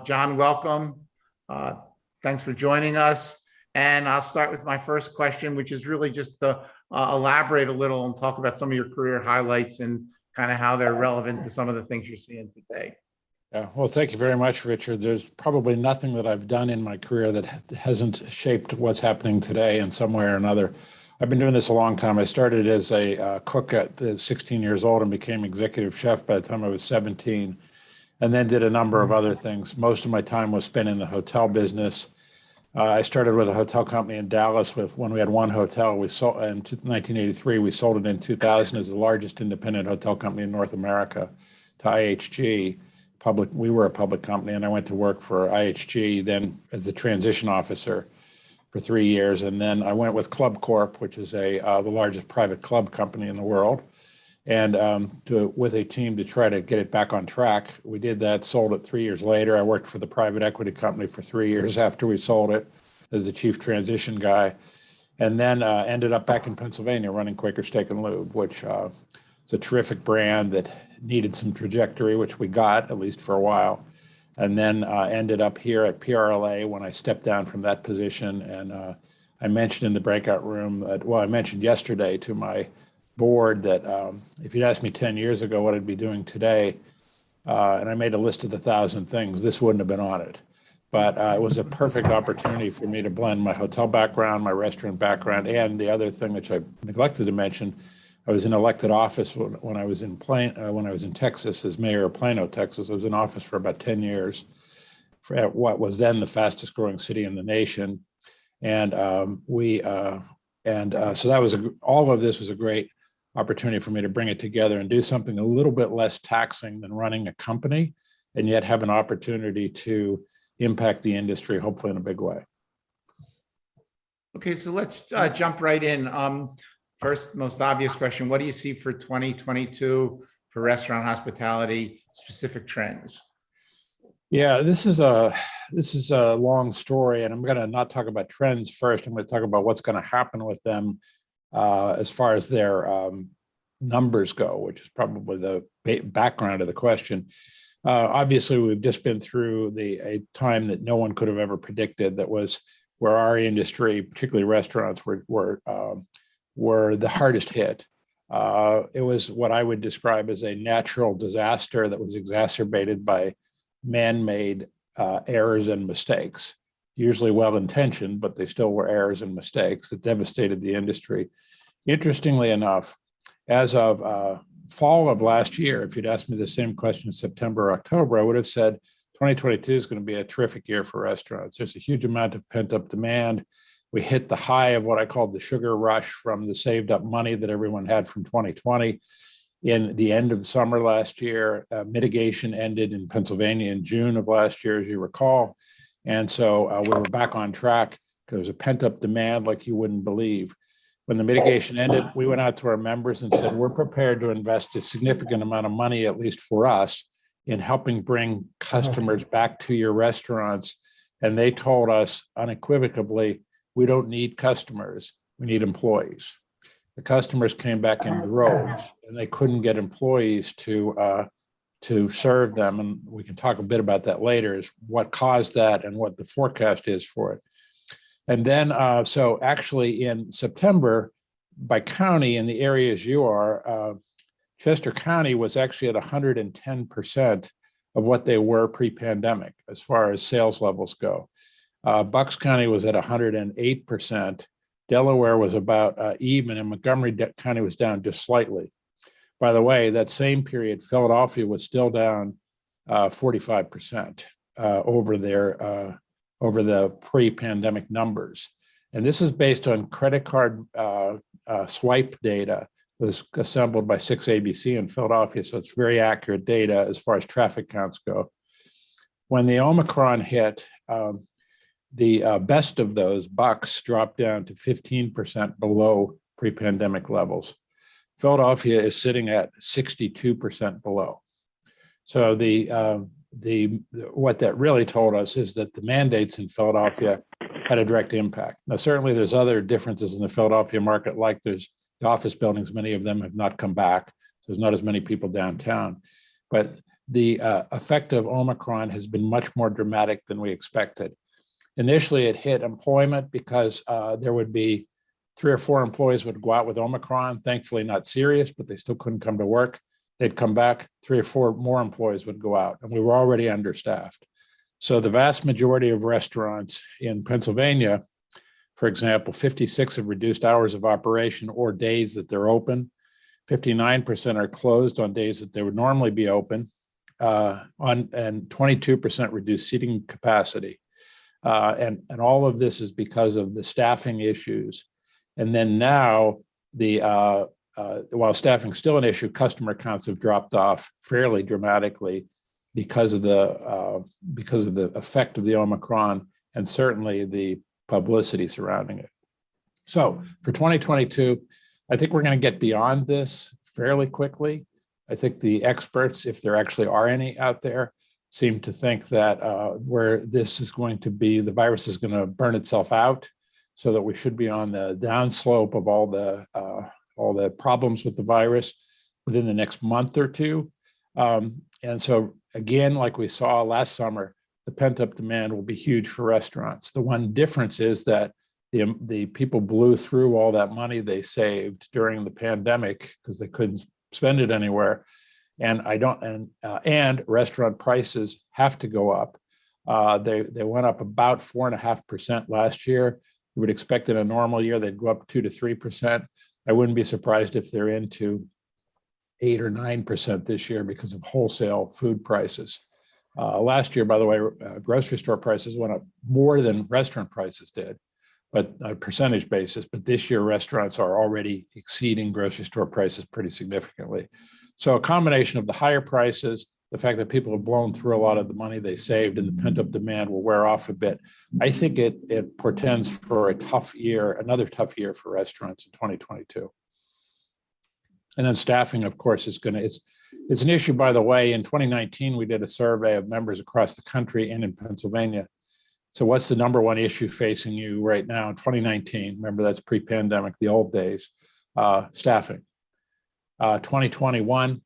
John, welcome. Uh, Thanks for joining us. And I'll start with my first question, which is really just to elaborate a little and talk about some of your career highlights and kind of how they're relevant to some of the things you're seeing today. Yeah, well, thank you very much, Richard. There's probably nothing that I've done in my career that hasn't shaped what's happening today in some way or another. I've been doing this a long time. I started as a cook at 16 years old and became executive chef by the time I was 17, and then did a number of other things. Most of my time was spent in the hotel business. I started with a hotel company in Dallas when we had one hotel. We sold in 1983. We sold it in 2000 as the largest independent hotel company in North America to IHG. We were a public company, and I went to work for IHG then as the transition officer for 3 years. And then I went with Club Corp, which is the largest private club company in the world, and with a team to try to get it back on track. We did that, sold it 3 years later. I worked for the private equity company for 3 years after we sold it as the chief transition guy, and then ended up back in Pennsylvania running Quaker Steak and Lube, which is a terrific brand that needed some trajectory, which we got, at least for a while. And then ended up here at PRLA when I stepped down from that position. And I mentioned in the breakout room I mentioned yesterday to my board that if you'd asked me 10 years ago what I'd be doing today, and I made a list of the 1,000 things, this wouldn't have been on it. But it was a perfect opportunity for me to blend my hotel background, my restaurant background, and the other thing which I neglected to mention, I was in elected office when I was in Texas as mayor of Plano, Texas. I was in office for about 10 years at what was then the fastest growing city in the nation. And so that was all of this was a great opportunity for me to bring it together and do something a little bit less taxing than running a company, and yet have an opportunity to impact the industry, hopefully in a big way. Okay, so let's jump right in. First, most obvious question, what do you see for 2022 for restaurant hospitality, specific trends? Yeah, this is a long story, and I'm going to not talk about trends first. I'm going to talk about what's going to happen with them as far as their numbers go, which is probably the background of the question. Obviously, we've just been through a time that no one could have ever predicted. That was where our industry, particularly restaurants, were the hardest hit. It was what I would describe as a natural disaster that was exacerbated by man-made errors and mistakes, usually well-intentioned, but they still were errors and mistakes that devastated the industry. Interestingly enough, as of fall of last year, if you'd asked me the same question in September or October, I would have said 2022 is going to be a terrific year for restaurants. There's a huge amount of pent-up demand. We hit the high of what I called the sugar rush from the saved up money that everyone had from 2020 in the end of the summer last year. Mitigation ended in Pennsylvania in June of last year, as you recall. And so we were back on track. There was a pent up demand like you wouldn't believe. When the mitigation ended, we went out to our members and said, we're prepared to invest a significant amount of money, at least for us, in helping bring customers back to your restaurants. And they told us unequivocally, we don't need customers, we need employees. The customers came back in droves, and they couldn't get employees to serve them. And we can talk a bit about that later, is what caused that and what the forecast is for it. And then, so actually in September, by county in the areas you are, Chester County was actually at 110% of what they were pre-pandemic as far as sales levels go. Bucks County was at 108%. Delaware was about even, and Montgomery County was down just slightly. By the way, that same period, Philadelphia was still down 45% over the pre-pandemic numbers. And this is based on credit card swipe data that was assembled by 6ABC in Philadelphia. So it's very accurate data as far as traffic counts go. When the Omicron hit, the best of those, Bucks, dropped down to 15% below pre-pandemic levels. Philadelphia is sitting at 62% below. So what that really told us is that the mandates in Philadelphia had a direct impact. Now, certainly there's other differences in the Philadelphia market, like there's the office buildings, many of them have not come back. So there's not as many people downtown. But the effect of Omicron has been much more dramatic than we expected. Initially, it hit employment because there would be 3 or 4 employees would go out with Omicron, thankfully not serious, but they still couldn't come to work. They'd come back, 3 or 4 more employees would go out, and we were already understaffed. So the vast majority of restaurants in Pennsylvania, for example, 56 have reduced hours of operation or days that they're open. 59% are closed on days that they would normally be open, and 22% reduced seating capacity. And all of this is because of the staffing issues. And then now, while staffing is still an issue, customer counts have dropped off fairly dramatically because of the effect of the Omicron and certainly the publicity surrounding it. So for 2022, I think we're going to get beyond this fairly quickly. I think the experts, if there actually are any out there, seem to think that where this is going to be, the virus is going to burn itself out, so that we should be on the downslope of all the problems with the virus within the next month or two. And so again, like we saw last summer, the pent-up demand will be huge for restaurants. The one difference is that the people blew through all that money they saved during the pandemic because they couldn't spend it anywhere. And and restaurant prices have to go up. They went up about 4.5% last year. You would expect in a normal year they'd go up 2 to 3%. I wouldn't be surprised if they're into 8 or 9% this year because of wholesale food prices. Last year, by the way, grocery store prices went up more than restaurant prices did, but on a percentage basis. But this year, restaurants are already exceeding grocery store prices pretty significantly. So a combination of the higher prices, the fact that people have blown through a lot of the money they saved, and the pent-up demand will wear off a bit. I think it portends for a tough year, another tough year for restaurants in 2022. And then staffing, of course, is it's an issue, by the way. In 2019, we did a survey of members across the country and in Pennsylvania. So what's the number one issue facing you right now in 2019? Remember, that's pre-pandemic, the old days, staffing. 2021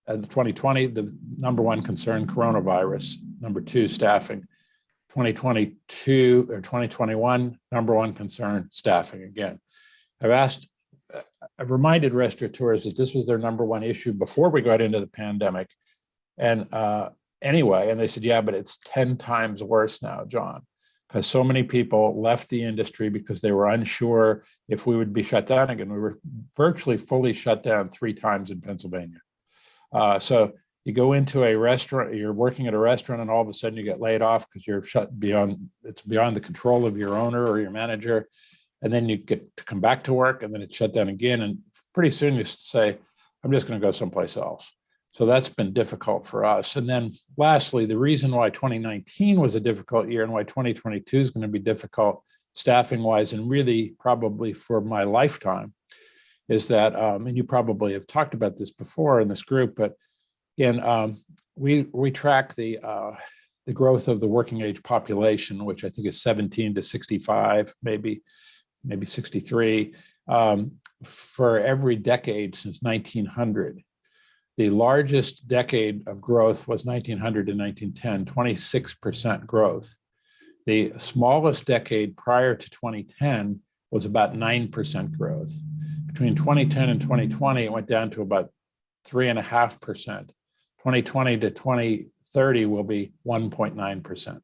and 2020, the number one concern, coronavirus. Number 2, staffing. 2022 or 2021, number one concern, staffing again. I've reminded restaurateurs that this was their number one issue before we got into the pandemic. And anyway, and they said, yeah, but it's 10 times worse now, John, because so many people left the industry because they were unsure if we would be shut down again. We were virtually fully shut down 3 times in Pennsylvania. So you go into a restaurant, you're working at a restaurant, and all of a sudden you get laid off because you're it's beyond the control of your owner or your manager. And then you get to come back to work, and then it's shut down again. And pretty soon you say, I'm just going to go someplace else. So that's been difficult for us. And then lastly, the reason why 2019 was a difficult year and why 2022 is going to be difficult staffing wise, and really probably for my lifetime, is that, and you probably have talked about this before in this group, but we track the growth of the working age population, which I think is 17 to 65, maybe 63, for every decade since 1900. The largest decade of growth was 1900 to 1910, 26% growth. The smallest decade prior to 2010 was about 9% growth. Between 2010 and 2020, it went down to about 3.5%. 2020 to 2030 will be 1.9%.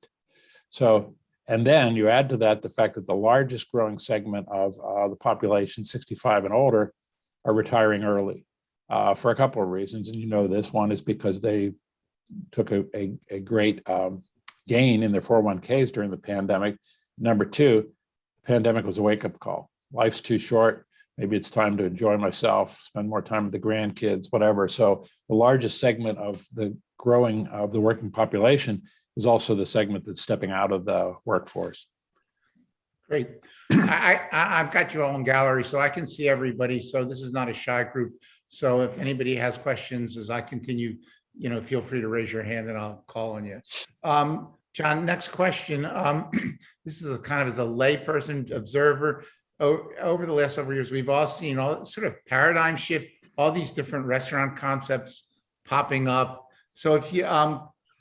So, and then you add to that the fact that the largest growing segment of the population, 65 and older, are retiring early for a couple of reasons. And you know this one is because they took a great gain in their 401ks during the pandemic. Number 2, the pandemic was a wake-up call. Life's too short. Maybe it's time to enjoy myself, spend more time with the grandkids, whatever. So the largest segment of the growing of the working population is also the segment that's stepping out of the workforce. Great. I've got you all in gallery, so I can see everybody. So this is not a shy group. So if anybody has questions as I continue, feel free to raise your hand and I'll call on you. John, next question. This is kind of as a layperson observer. Over the last several years, we've all seen all sort of paradigm shift, all these different restaurant concepts popping up. So if you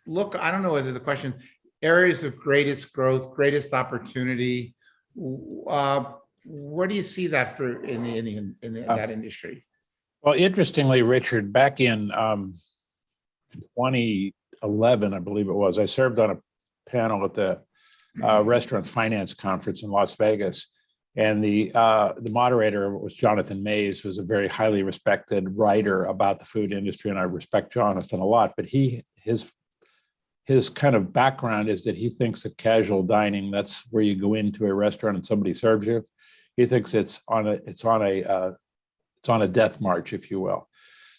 look, I don't know whether the question, areas of greatest growth, greatest opportunity, where do you see that for that industry? Well, interestingly, Richard, back in 2011, I believe it was, I served on a panel at the Restaurant Finance Conference in Las Vegas. And the moderator was Jonathan Mays, who was a very highly respected writer about the food industry, and I respect Jonathan a lot. But his kind of background is that he thinks that casual dining, that's where you go into a restaurant and somebody serves you. He thinks it's on a death march, if you will.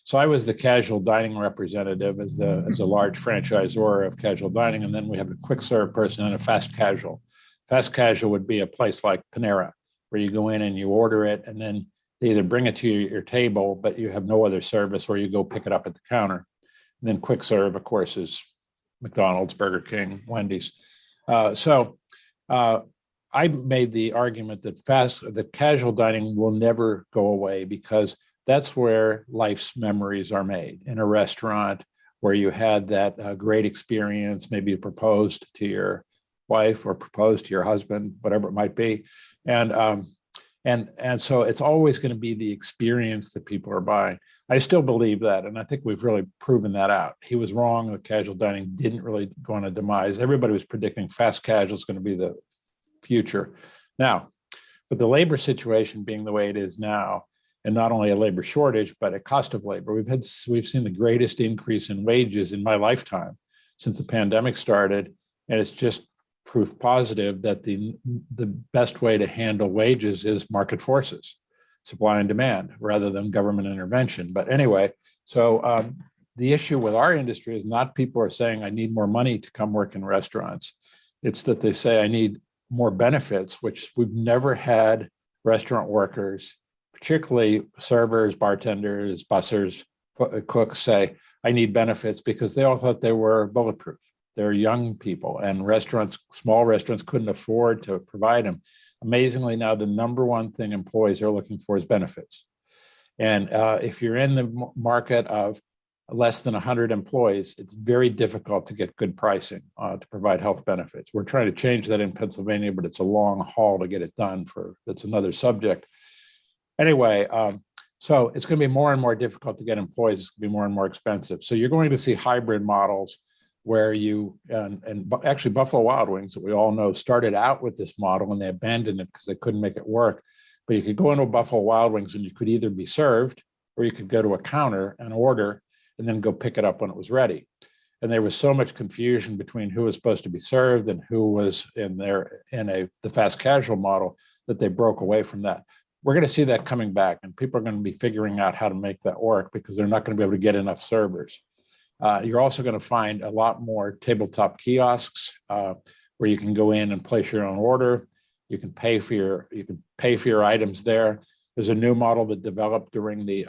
So I was the casual dining representative as a large franchisor of casual dining, and then we have a quick serve person and a fast casual. Fast casual would be a place like Panera, where you go in and you order it, and then they either bring it to your table, but you have no other service, or you go pick it up at the counter. And then quick serve, of course, is McDonald's, Burger King, Wendy's. I made the argument that casual dining will never go away, because that's where life's memories are made, in a restaurant where you had that great experience. Maybe you proposed to your wife or proposed to your husband, whatever it might be. And so it's always going to be the experience that people are buying. I still believe that, and I think we've really proven that out. He was wrong. The casual dining didn't really go on a demise. Everybody was predicting fast casual is going to be the future. Now, with the labor situation being the way it is now, and not only a labor shortage, but a cost of labor, we've seen the greatest increase in wages in my lifetime since the pandemic started, and it's just proof positive that the best way to handle wages is market forces, supply and demand, rather than government intervention. But anyway, so the issue with our industry is not people are saying, I need more money to come work in restaurants. It's that they say, I need more benefits, which we've never had restaurant workers, particularly servers, bartenders, bussers, cooks, say, I need benefits, because they all thought they were bulletproof. They're young people, and small restaurants couldn't afford to provide them. Amazingly, now the number one thing employees are looking for is benefits. And if you're in the market of less than 100 employees, it's very difficult to get good pricing to provide health benefits. We're trying to change that in Pennsylvania, but it's a long haul to get it done. That's another subject. Anyway, so it's going to be more and more difficult to get employees. It's going to be more and more expensive. So you're going to see hybrid models where and actually Buffalo Wild Wings, that we all know, started out with this model, and they abandoned it because they couldn't make it work. But you could go into a Buffalo Wild Wings and you could either be served, or you could go to a counter and order and then go pick it up when it was ready. And there was so much confusion between who was supposed to be served and who was in the fast casual model, that they broke away from that. We're going to see that coming back, and people are going to be figuring out how to make that work, because they're not going to be able to get enough servers. You're also going to find a lot more tabletop kiosks where you can go in and place your own order. You can pay for your items there. There's a new model that developed during the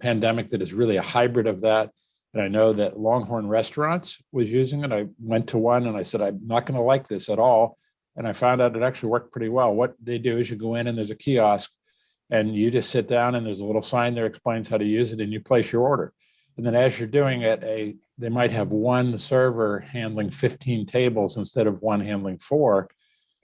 pandemic that is really a hybrid of that. And I know that Longhorn Restaurants was using it. I went to one and I said, I'm not going to like this at all. And I found out it actually worked pretty well. What they do is you go in and there's a kiosk, and you just sit down, and there's a little sign there explains how to use it, and you place your order. And then as you're doing it, they might have one server handling 15 tables instead of one handling 4.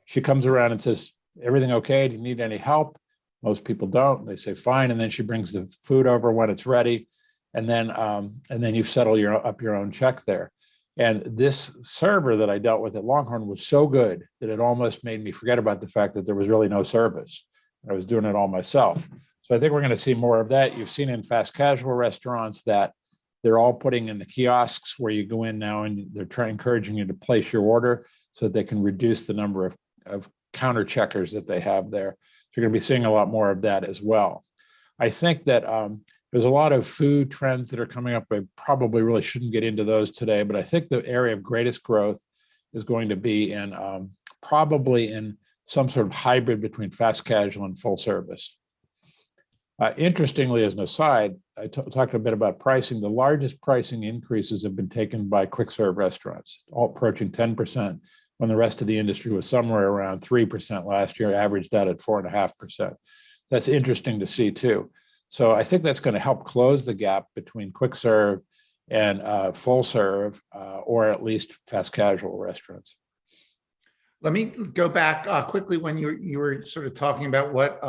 She comes around and says, everything okay? Do you need any help? Most people don't. They say, fine. And then she brings the food over when it's ready. And then you settle up your own check there. And this server that I dealt with at Longhorn was so good that it almost made me forget about the fact that there was really no service. I was doing it all myself. So I think we're going to see more of that. You've seen in fast casual restaurants that they're all putting in the kiosks where you go in now, and they're encouraging you to place your order so that they can reduce the number of counter checkers that they have there. So you're going to be seeing a lot more of that as well. I think that there's a lot of food trends that are coming up. I probably really shouldn't get into those today, but I think the area of greatest growth is going to be in probably in some sort of hybrid between fast casual and full service. Interestingly, as an aside, I talked a bit about pricing. The largest pricing increases have been taken by quick serve restaurants, all approaching 10%, when the rest of the industry was somewhere around 3% last year, averaged out at 4.5%. That's interesting to see too. So I think that's going to help close the gap between quick serve and full serve or at least fast casual restaurants. Let me go back quickly when you were sort of talking about what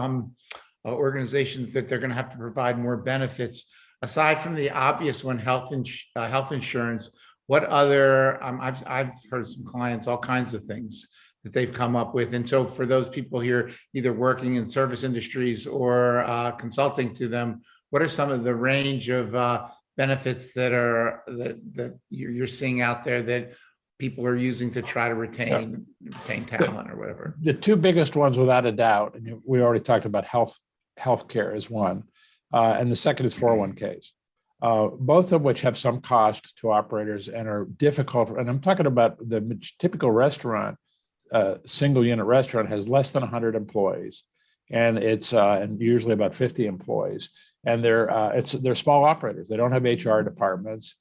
organizations that they're going to have to provide more benefits. Aside from the obvious one, health insurance, what other, I've heard some clients, all kinds of things that they've come up with. And so for those people here, either working in service industries or consulting to them, what are some of the range of benefits that you're seeing out there that people are using to try to retain talent or whatever? The two biggest ones, without a doubt, and we already talked about healthcare is one, and the second is 401ks. Both of which have some cost to operators and are difficult. And I'm talking about the typical restaurant, single unit restaurant has less than 100 employees, and it's and usually about 50 employees. And they're small operators. They don't have HR departments.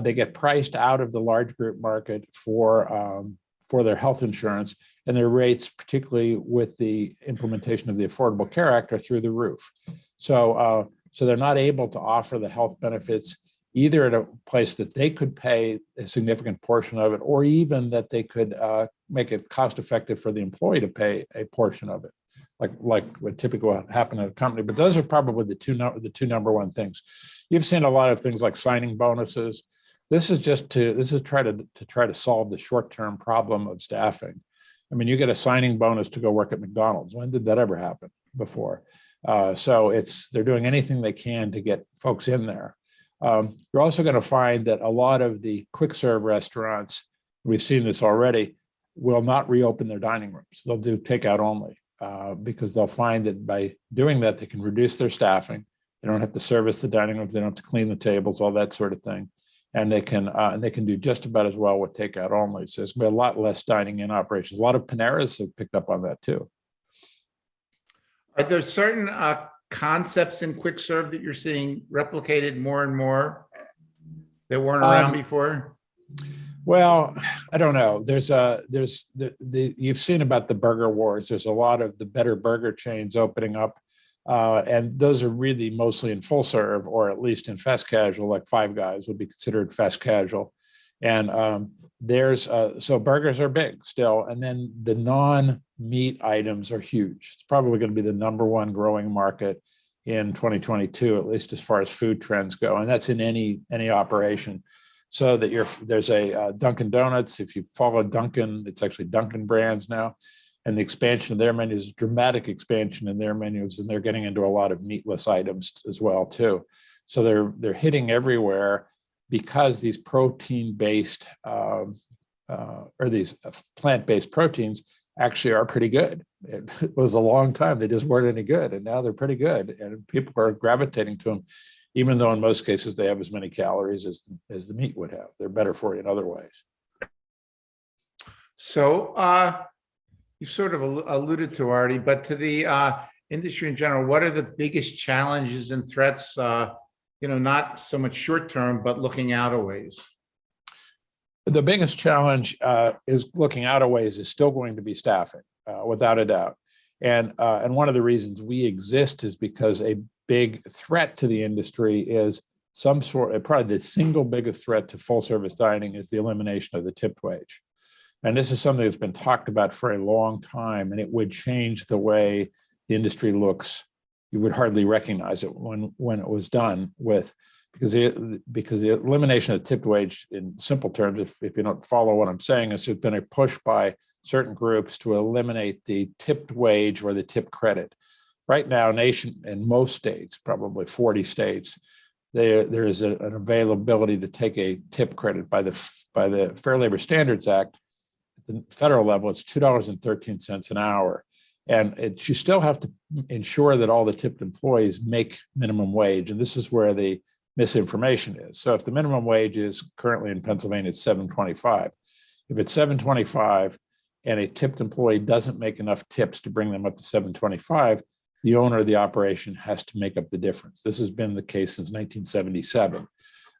They get priced out of the large group market for their health insurance, and their rates, particularly with the implementation of the Affordable Care Act, are through the roof. So they're not able to offer the health benefits either at a place that they could pay a significant portion of it, or even that they could make it cost effective for the employee to pay a portion of it, like what typically would happen at a company. But those are probably the two number one things. You've seen a lot of things like signing bonuses. This is to try to solve the short-term problem of staffing. I mean, you get a signing bonus to go work at McDonald's. When did that ever happen before? So they're doing anything they can to get folks in there. You're also going to find that a lot of the quick serve restaurants, we've seen this already, will not reopen their dining rooms. They'll do takeout only because they'll find that by doing that, they can reduce their staffing. They don't have to service the dining rooms. They don't have to clean the tables, all that sort of thing. And they can do just about as well with takeout only. So there's going to be a lot less dining in operations. A lot of Paneras have picked up on that too. Are there certain concepts in quick serve that you're seeing replicated more and more that weren't around before? Well, I don't know. You've seen about the burger wars. There's a lot of the better burger chains opening up. And those are really mostly in full serve, or at least in fast casual, like Five Guys would be considered fast casual. And so burgers are big still. And then the non-meat items are huge. It's probably going to be the number one growing market in 2022, at least as far as food trends go. And that's in any operation. So that there's a Dunkin' Donuts. If you follow Dunkin', it's actually Dunkin' brands now. And the expansion of their menus, dramatic expansion in their menus, and they're getting into a lot of meatless items as well too. So they're hitting everywhere because these protein-based or these plant-based proteins actually are pretty good. It was a long time they just weren't any good, and now they're pretty good, and people are gravitating to them, even though in most cases they have as many calories as the meat would have. They're better for you in other ways. So you sort of alluded to already, but to the industry in general, what are the biggest challenges and threats, not so much short term, but looking out a ways? The biggest challenge is looking out a ways is still going to be staffing, without a doubt. And one of the reasons we exist is because a big threat to the industry is probably the single biggest threat to full service dining is the elimination of the tipped wage. And this is something that's been talked about for a long time, and it would change the way the industry looks. You would hardly recognize it when it was done with, because the elimination of the tipped wage, in simple terms, if you don't follow what I'm saying, is there's been a push by certain groups to eliminate the tipped wage or the tip credit. Right now, in most states, probably 40 states, there is an availability to take a tip credit by the Fair Labor Standards Act. At the federal level, it's $2.13 an hour. And you still have to ensure that all the tipped employees make minimum wage. And this is where the misinformation is. So if the minimum wage is currently in Pennsylvania, it's $7.25. If it's $7.25 and a tipped employee doesn't make enough tips to bring them up to $7.25, the owner of the operation has to make up the difference. This has been the case since 1977.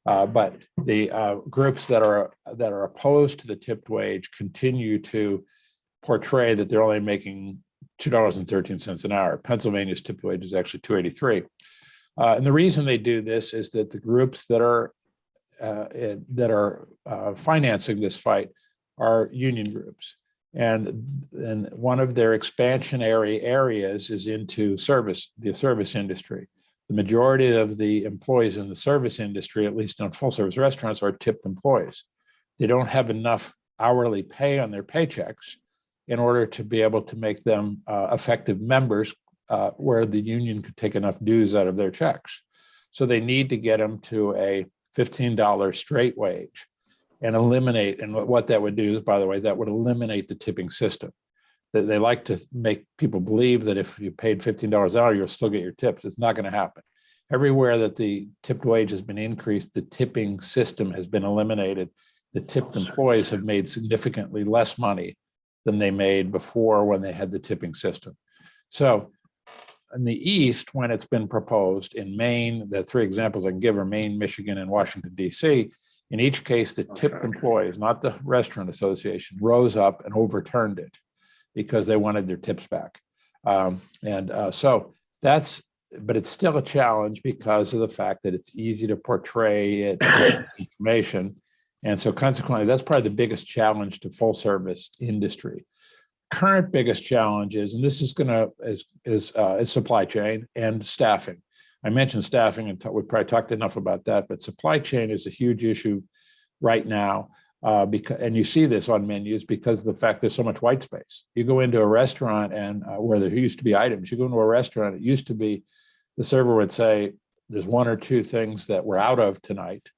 But the groups that are opposed to the tipped wage continue to portray that they're only making $2.13 an hour. Pennsylvania's tipped wage is actually $2.83. And the reason they do this is that the groups that are that are financing this fight are union groups. And one of their expansionary areas is into the service industry. The majority of the employees in the service industry, at least in full service restaurants, are tipped employees. They don't have enough hourly pay on their paychecks in order to be able to make them effective members where the union could take enough dues out of their checks. So they need to get them to a $15 straight wage and eliminate, and what that would do is, by the way, that would eliminate the tipping system. They like to make people believe that if you paid $15 an hour, you'll still get your tips. It's not going to happen. Everywhere that the tipped wage has been increased, the tipping system has been eliminated. The tipped employees have made significantly less money than they made before when they had the tipping system. So in the East, when it's been proposed in Maine, the three examples I can give are Maine, Michigan, and Washington, D.C. In each case, the tipped employees, not the restaurant association, rose up and overturned it because they wanted their tips back. So that's, but it's still a challenge because of the fact that it's easy to portray it information. And so consequently, that's probably the biggest challenge to full service industry. Current biggest challenge is, and this is is supply chain and staffing. I mentioned staffing, and we probably talked enough about that, but supply chain is a huge issue right now. And you see this on menus because of the fact there's so much white space. You go into a restaurant and where there used to be items, you go into a restaurant, it used to be the server would say, there's one or two things that we're out of tonight.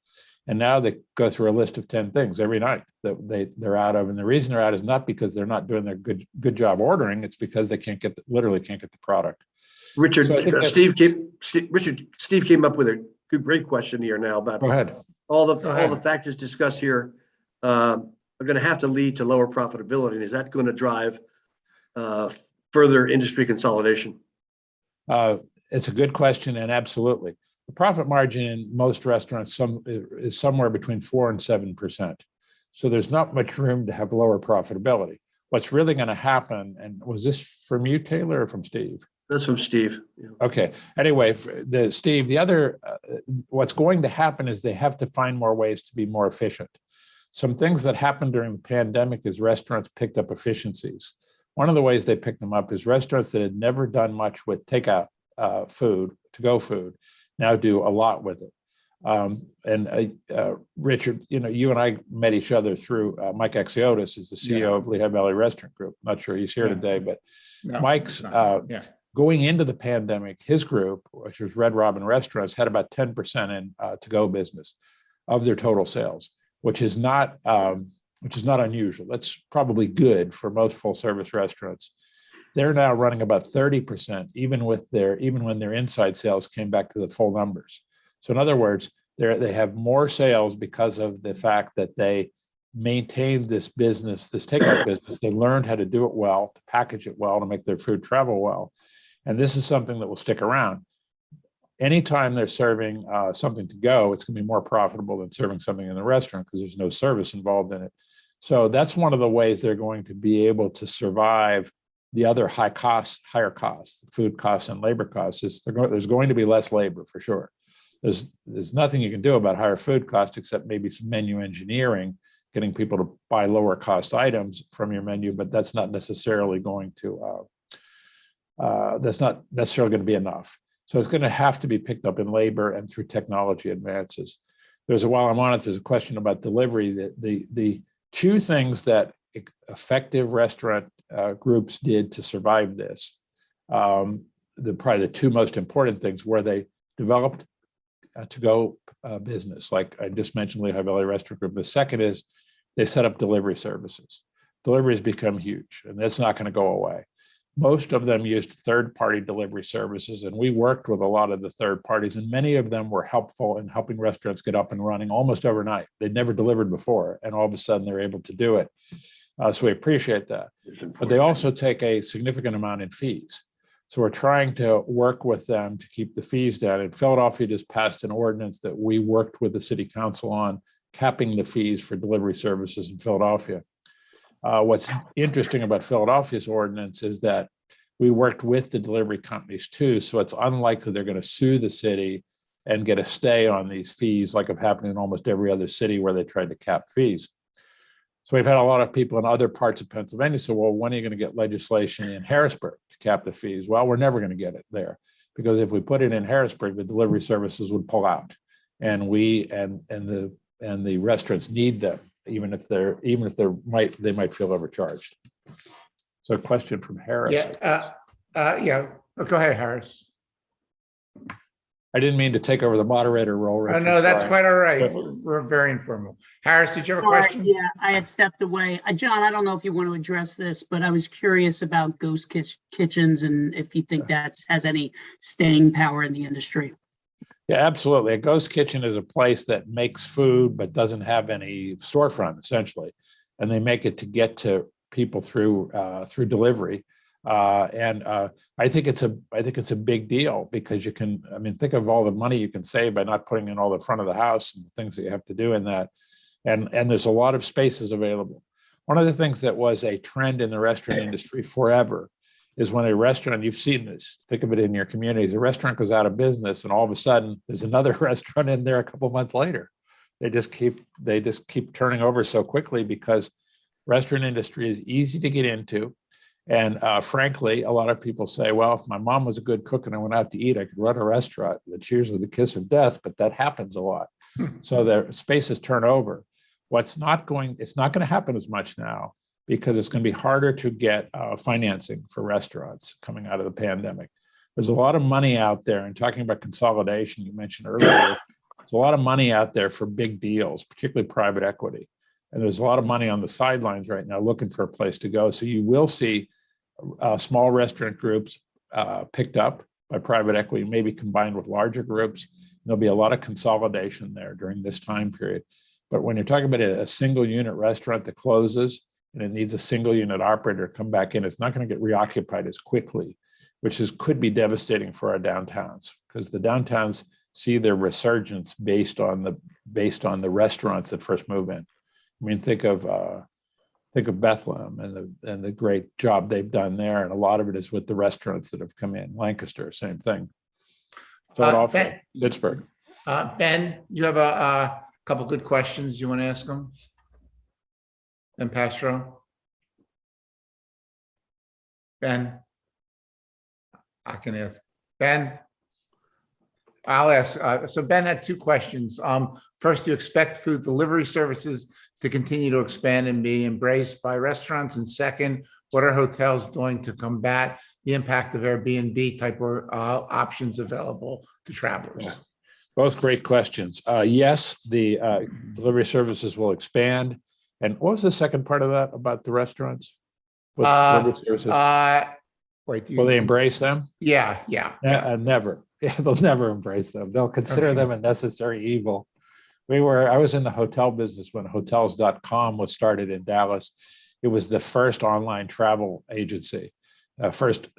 And now they go through a list of 10 things every night that they're out of. And the reason they're out is not because they're not doing their good job ordering. It's because they literally can't get the product. Richard, so Steve came up with a great question here now about all the factors discussed here are going to have to lead to lower profitability. And is that going to drive further industry consolidation? It's a good question, and absolutely. The profit margin in most restaurants is somewhere between 4% and 7%. So there's not much room to have lower profitability. What's really going to happen, and was this from you, Taylor, or from Steve? That's from Steve. Yeah. Okay. Anyway, Steve, the other, what's going to happen is they have to find more ways to be more efficient. Some things that happened during the pandemic is restaurants picked up efficiencies. One of the ways they picked them up is restaurants that had never done much with takeout food, to-go food, now do a lot with it. Richard, you and I met each other through Mike Axiotis, is the CEO of Lehigh Valley Restaurant Group. Not sure he's here today, but Mike's going into the pandemic, his group, which was Red Robin Restaurants, had about 10% in to-go business of their total sales, which is not unusual. That's probably good for most full-service restaurants. They're now running about 30%, even when their inside sales came back to the full numbers. So in other words, they have more sales because of the fact that they maintained this business, this takeout business. They learned how to do it well, to package it well, to make their food travel well. And this is something that will stick around. Anytime they're serving something to go, it's going to be more profitable than serving something in the restaurant because there's no service involved in it. So that's one of the ways they're going to be able to survive the other higher costs, food costs and labor costs. There's going to be less labor for sure. There's nothing you can do about higher food costs except maybe some menu engineering, getting people to buy lower cost items from your menu, but that's not necessarily going to be enough. So it's going to have to be picked up in labor and through technology advances. While I'm on it, there's a question about delivery. The two things that effective restaurant groups did to survive this, probably the two most important things were they developed to-go business, like I just mentioned, Lehigh Valley Restaurant Group. The second is they set up delivery services. Delivery has become huge, and that's not going to go away. Most of them used third-party delivery services, and we worked with a lot of the third parties, and many of them were helpful in helping restaurants get up and running almost overnight. They'd never delivered before, and all of a sudden they're able to do it. So we appreciate that. But they also take a significant amount in fees. So we're trying to work with them to keep the fees down. And Philadelphia just passed an ordinance that we worked with the city council on, capping the fees for delivery services in Philadelphia. What's interesting about Philadelphia's ordinance is that we worked with the delivery companies too. So it's unlikely they're going to sue the city and get a stay on these fees, like have happened in almost every other city where they tried to cap fees. So we've had a lot of people in other parts of Pennsylvania say, well, when are you going to get legislation in Harrisburg to cap the fees? Well, we're never going to get it there, because if we put it in Harrisburg, the delivery services would pull out, and the restaurants need them, even if they might feel overcharged. So a question from Harris. Yeah. Go ahead, Harris. I didn't mean to take over the moderator role, Richard. No, that's sorry. quite all right. We're very informal. Harris, did you have a question? Yeah, I had stepped away. John, I don't know if you want to address this, but I was curious about ghost kitchens and if you think that has any staying power in the industry. Yeah, absolutely. A ghost kitchen is a place that makes food but doesn't have any storefront, essentially, and they make it to get to people through delivery. I think it's a big deal, because you can, think of all the money you can save by not putting in all the front of the house and the things that you have to do in that. And there's a lot of spaces available. One of the things that was a trend in the restaurant industry forever is when a restaurant, you've seen this, think of it in your communities, a restaurant goes out of business and all of a sudden there's another restaurant in there a couple of months later. They just keep turning over so quickly, because restaurant industry is easy to get into. And frankly, a lot of people say, well, if my mom was a good cook and I went out to eat, I could run a restaurant. That's usually the kiss of death, but that happens a lot. So the spaces turn over. It's not going to happen as much now, because it's going to be harder to get financing for restaurants coming out of the pandemic. There's a lot of money out there, and talking about consolidation, you mentioned earlier, there's a lot of money out there for big deals, particularly private equity. And there's a lot of money on the sidelines right now looking for a place to go. So you will see small restaurant groups picked up by private equity, maybe combined with larger groups. There'll be a lot of consolidation there during this time period. But when you're talking about a single unit restaurant that closes and it needs a single unit operator to come back in, it's not going to get reoccupied as quickly, which could be devastating for our downtowns, because the downtowns see their resurgence based on the restaurants that first move in. Think of Bethlehem and the great job they've done there, and a lot of it is with the restaurants that have come in. Lancaster, same thing. Pittsburgh. Ben, you have a couple good questions you want to ask them? And Pastro? Ben? I can ask. Ben? I'll ask. So Ben had two questions. First, do you expect food delivery services to continue to expand and be embraced by restaurants? And second, what are hotels doing to combat the impact of Airbnb type of options available to travelers? Yeah. Both great questions. Yes, the delivery services will expand. And what was the second part of that about the restaurants? Delivery services? Will they embrace them? Yeah. Never. Yeah, they'll never embrace them. They'll consider them a necessary evil. I was in the hotel business when hotels.com was started in Dallas. It was the first online travel agency, first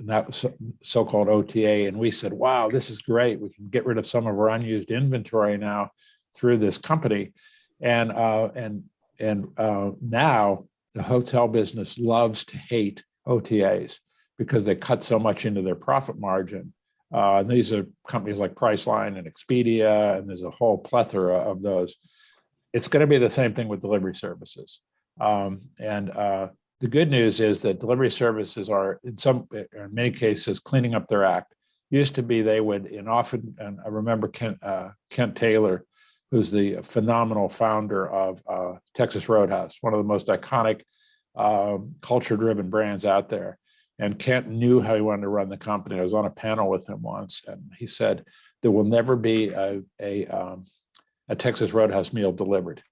so-called OTA. And we said, wow, this is great. We can get rid of some of our unused inventory now through this company. And now the hotel business loves to hate OTAs because they cut so much into their profit margin. And these are companies like Priceline and Expedia, and there's a whole plethora of those. It's going to be the same thing with delivery services. The good news is that delivery services are, in many cases, cleaning up their act. Used to be they would, and I remember Kent Taylor, who's the phenomenal founder of Texas Roadhouse, one of the most iconic culture-driven brands out there. And Kent knew how he wanted to run the company. I was on a panel with him once, and he said, there will never be a Texas Roadhouse meal delivered.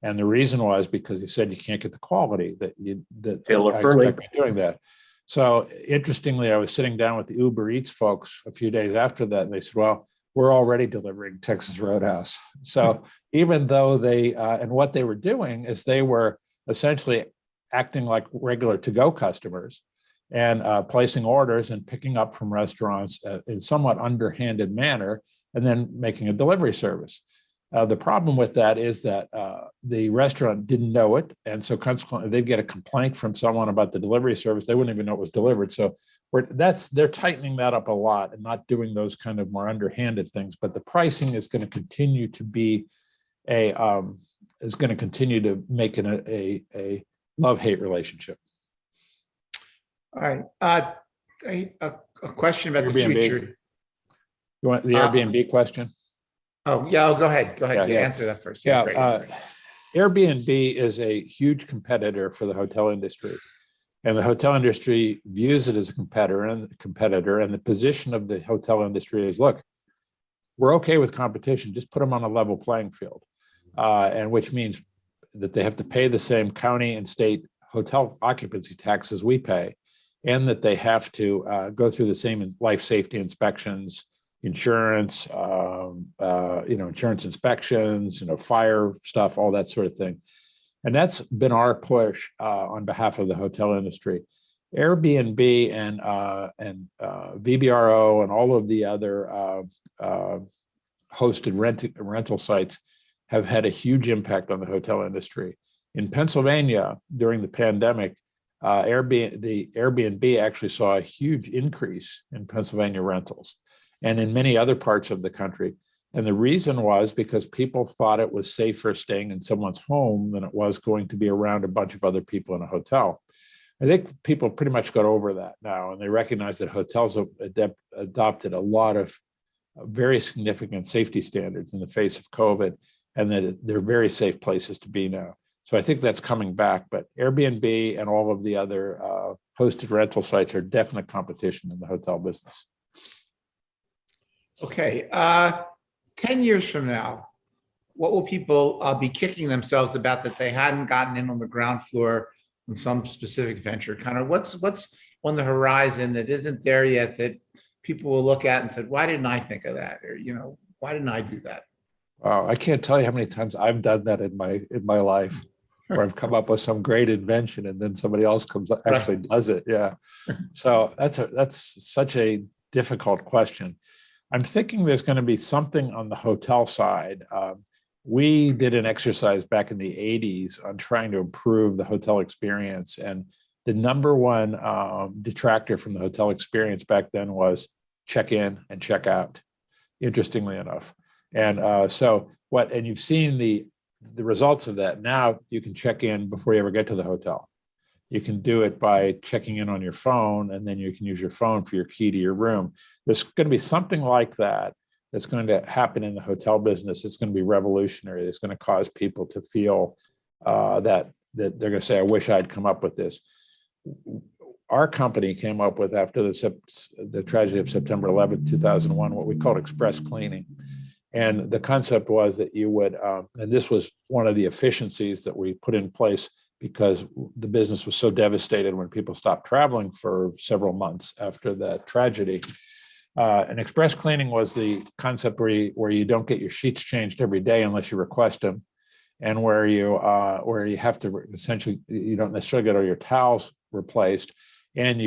And the reason was because he said you can't get the quality that I expect by doing that. So interestingly, I was sitting down with the Uber Eats folks a few days after that, and they said, well, we're already delivering Texas Roadhouse. So even though and what they were doing is they were essentially acting like regular to-go customers and placing orders and picking up from restaurants in somewhat underhanded manner, and then making a delivery service. The problem with that is that the restaurant didn't know it. And so consequently, they'd get a complaint from someone about the delivery service. They wouldn't even know it was delivered. So they're tightening that up a lot and not doing those kind of more underhanded things. But the pricing is going to continue to be is going to continue to make it a love-hate relationship. All right. A question about the Airbnb. future. You want the Airbnb question? Oh, yeah. Go ahead. Go ahead. Yeah. Answer that first. Yeah. Great. Airbnb is a huge competitor for the hotel industry. And the hotel industry views it as a competitor. And the position of the hotel industry is, look, we're okay with competition. Just put them on a level playing field. And which means that they have to pay the same county and state hotel occupancy taxes we pay, and that they have to go through the same life safety inspections, insurance, insurance inspections, fire stuff, all that sort of thing. And that's been our push on behalf of the hotel industry. Airbnb and VBRO and all of the other hosted rental sites have had a huge impact on the hotel industry. In Pennsylvania, during the pandemic, the Airbnb actually saw a huge increase in Pennsylvania rentals, and in many other parts of the country. And the reason was because people thought it was safer staying in someone's home than it was going to be around a bunch of other people in a hotel. I think people pretty much got over that now, and they recognize that hotels have adopted a lot of very significant safety standards in the face of COVID, and that they're very safe places to be now. So I think that's coming back, but Airbnb and all of the other hosted rental sites are definite competition in the hotel business. Okay. 10 years from now, what will people be kicking themselves about that they hadn't gotten in on the ground floor in some specific venture? Kind of what's on the horizon that isn't there yet that people will look at and say, why didn't I think of that? Or, why didn't I do that? I can't tell you how many times I've done that in my life, where I've come up with some great invention and then somebody else actually does it. Yeah. So that's such a difficult question. I'm thinking there's going to be something on the hotel side. We did an exercise back in the 80s on trying to improve the hotel experience. And the number one detractor from the hotel experience back then was check in and check out, interestingly enough. And and you've seen the results of that. Now you can check in before you ever get to the hotel. You can do it by checking in on your phone, and then you can use your phone for your key to your room. There's going to be something like that that's going to happen in the hotel business. It's going to be revolutionary. It's going to cause people to feel that they're going to say, I wish I'd come up with this. Our company came up with, after the tragedy of September 11th, 2001, what we called express cleaning. And the concept was that you would, and this was one of the efficiencies that we put in place because the business was so devastated when people stopped traveling for several months after that tragedy. And express cleaning was the concept where you don't get your sheets changed every day unless you request them, and where you have to essentially, you don't necessarily get all your towels replaced, and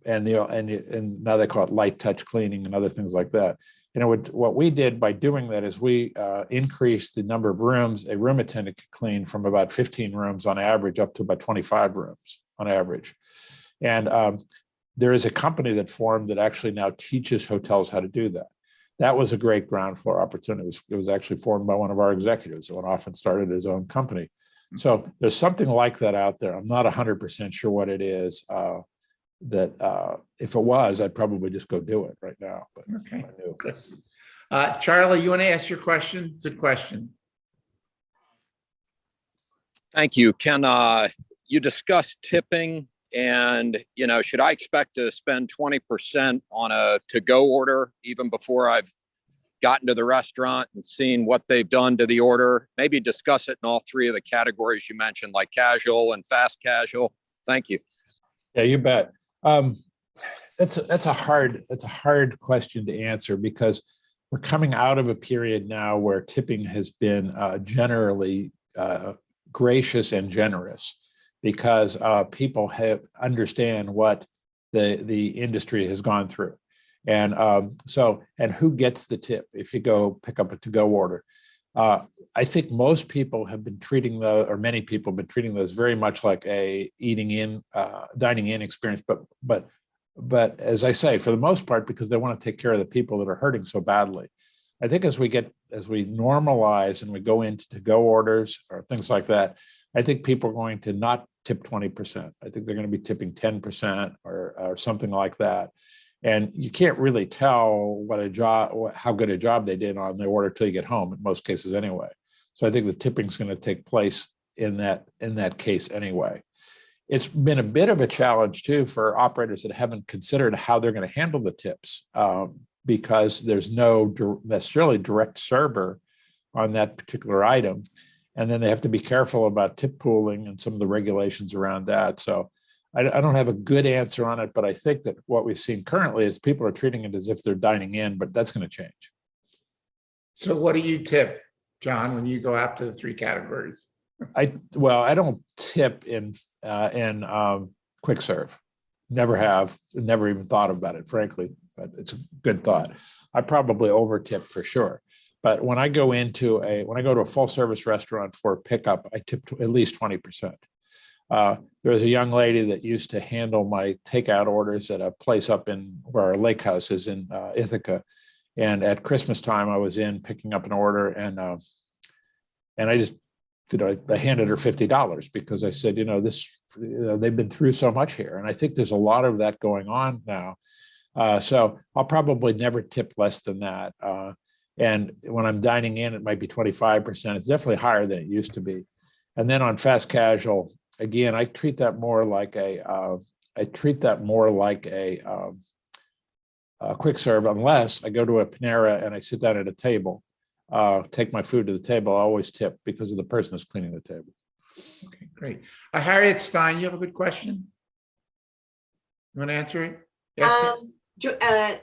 now they call it light touch cleaning and other things like that. What we did by doing that is we increased the number of rooms a room attendant could clean from about 15 rooms on average up to about 25 rooms on average. And there is a company that formed that actually now teaches hotels how to do that. That was a great ground floor opportunity. It was actually formed by one of our executives that went off and started his own company. So there's something like that out there. I'm not 100% sure what it is. If it was, I'd probably just go do it right now. But okay. Charlie, you want to ask your question? Good question. Thank you. Can you discuss tipping, and should I expect to spend 20% on a to-go order even before I've gotten to the restaurant and seen what they've done to the order? Maybe discuss it in all three of the categories you mentioned, like casual and fast casual. Thank you. Yeah, you bet. That's a hard question to answer, because we're coming out of a period now where tipping has been generally gracious and generous, because people understand what the industry has gone through, and who gets the tip if you go pick up a to-go order. I think most people have been treating those, or many people have been treating those very much like a dining in experience. But as I say, for the most part, because they want to take care of the people that are hurting so badly. I think as we normalize and we go into to-go orders or things like that, I think people are going to not tip 20%. I think they're going to be tipping 10% or something like that. And you can't really tell how good a job they did on the order till you get home, in most cases anyway. So I think the tipping is going to take place in that case anyway. It's been a bit of a challenge too for operators that haven't considered how they're going to handle the tips, because there's no necessarily direct server on that particular item. And then they have to be careful about tip pooling and some of the regulations around that. So I don't have a good answer on it, but I think that what we've seen currently is people are treating it as if they're dining in, but that's going to change. So what do you tip, John, when you go after the three categories? I don't tip in quick serve. Never have, never even thought about it, frankly, but it's a good thought. I probably over tip for sure. But when I go to a full service restaurant for pickup, I tip at least 20%. There was a young lady that used to handle my takeout orders at a place up in where our lake house is in Ithaca. And at Christmas time, I was in picking up an order, and I just, I handed her $50 because I said, they've been through so much here. And I think there's a lot of that going on now. So I'll probably never tip less than that. And when I'm dining in, it might be 25%. It's definitely higher than it used to be. And then on fast casual, again, I treat that more like a quick serve, unless I go to a Panera and I sit down at a table, take my food to the table. I always tip because of the person who's cleaning the table. Okay, great. Harriet Stein, you have a good question? You want to answer it? Yes.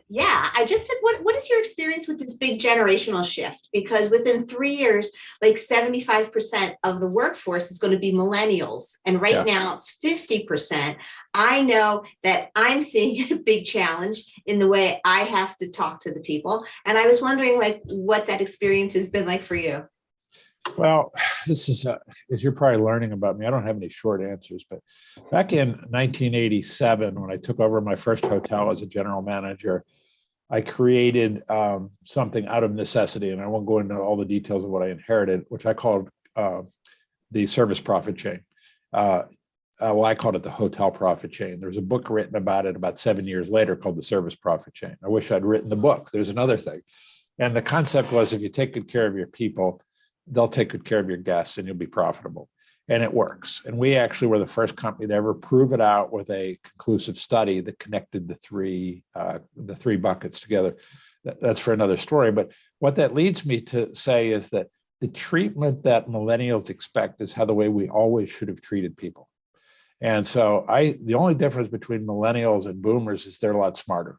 Yeah, I just said, what is your experience with this big generational shift? Because within 3 years, like 75% of the workforce is going to be millennials. And right now it's 50%. I know that I'm seeing a big challenge in the way I have to talk to the people. And I was wondering what that experience has been like for you. Well, this is, as you're probably learning about me, I don't have any short answers, but back in 1987, when I took over my first hotel as a general manager, I created something out of necessity, and I won't go into all the details of what I inherited, which I called the service profit chain. I called it the hotel profit chain. There was a book written about it about 7 years later called the service profit chain. I wish I'd written the book. There's another thing. And the concept was, if you take good care of your people, they'll take good care of your guests and you'll be profitable. And it works. And we actually were the first company to ever prove it out with a conclusive study that connected the three buckets together. That's for another story. But what that leads me to say is that the treatment that millennials expect is how the way we always should have treated people. And so the only difference between millennials and boomers is they're a lot smarter.